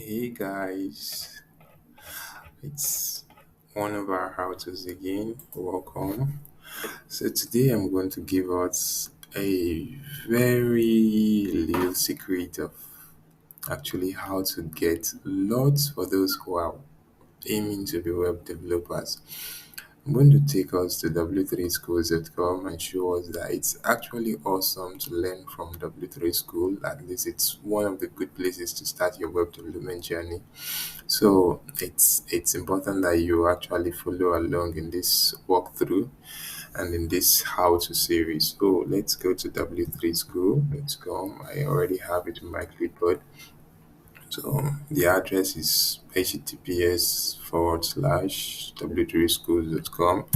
Hey guys, it's one of our houses again. Welcome. So today I'm going to give us a very little secret of actually how to get lots for those who are aiming to be web developers. I'm going to take us to w3schools.com and show us that it's actually awesome to learn from W3 School. At least it's one of the good places to start your web development journey. So it's important that you actually follow along in this walkthrough and in this how to series. So let's go to W3 School. Let's go. I already have it in my clipboard. So the address is https forward slash w3schools.com.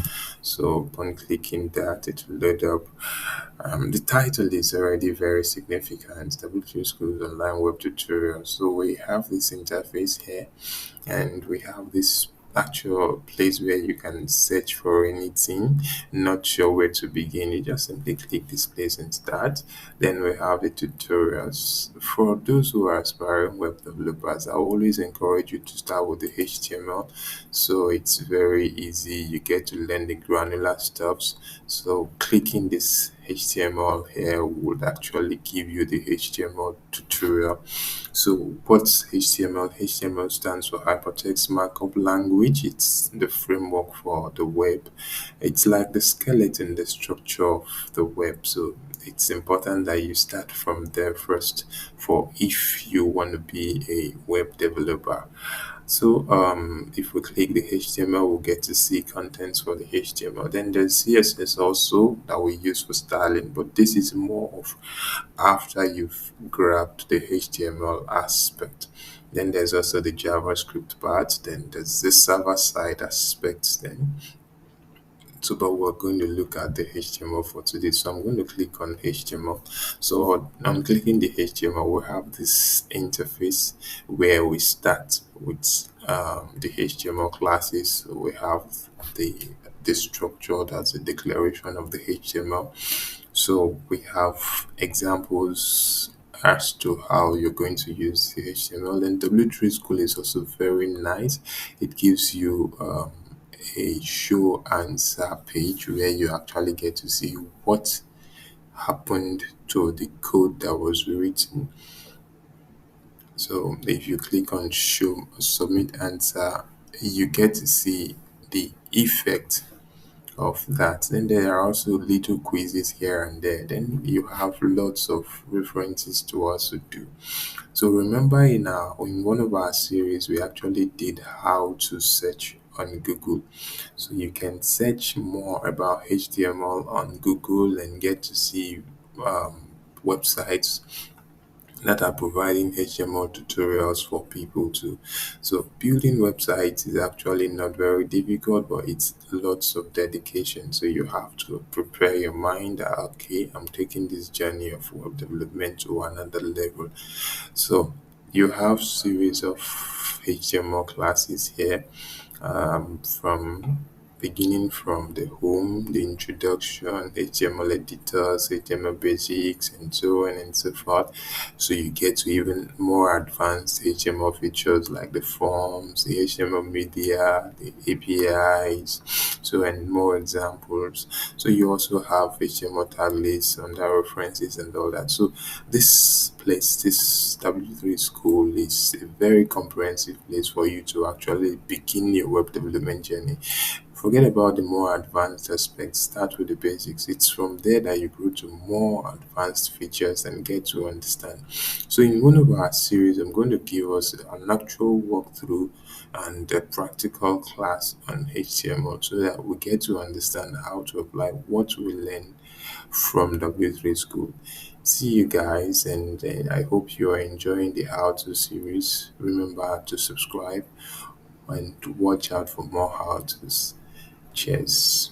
So upon clicking that, it will load up. The title is already very significant. W3 Schools Online Web Tutorial. So we have this interface here, and we have this actual place where you can search for anything. Not sure where to begin, you just simply click this place and start. Then we have the tutorials. For those who are aspiring web developers, I always encourage you to start with the HTML. So it's very easy, you get to learn the granular stuffs. So clicking this HTML here would actually give you the HTML tutorial. So what's HTML? HTML stands for Hypertext Markup Language. It's the framework for the web. It's like the skeleton, the structure of the web. So it's important that you start from there first for if you want to be a web developer. So if we click the HTML, we'll get to see contents for the HTML. Then there's CSS also that we use for styling, but this is more of after you've grabbed the HTML aspect. Then there's also the JavaScript part. Then there's the server side aspects. Then so, but we're going to look at the HTML for today. So I'm going to click on HTML. So I'm clicking the HTML. We have this interface where we start with the HTML classes. So we have the structure, that's the declaration of the HTML. So we have examples as to how you're going to use the HTML. And W3 School is also very nice. It gives you a show answer page where you actually get to see what happened to the code that was written. So if you click on show submit answer, you get to see the effect of that. Then there are also little quizzes here and there. Then you have lots of references to also do. So remember in one of our series we actually did how to search on Google. So you can search more about HTML on Google and get to see websites that are providing HTML tutorials for people too. So building websites is actually not very difficult, but it's lots of dedication. So you have to prepare your mind that okay, I'm taking this journey of web development to another level. So you have series of HTML classes here, from beginning from the home, the introduction, HTML editors, HTML basics, and so on and so forth. So you get to even more advanced HTML features like the forms, the HTML media, the APIs, so and more examples. So you also have HTML tag lists under references and all that. So this place, this W3 school, is a very comprehensive place for you to actually begin your web development journey. Forget about the more advanced aspects, start with the basics. It's from there that you grow to more advanced features and get to understand. So in one of our series, I'm going to give us an actual walkthrough and a practical class on HTML so that we get to understand how to apply what we learn from W3 School. See you guys, and I hope you are enjoying the how to series. Remember to subscribe and to watch out for more how to's. Cheers.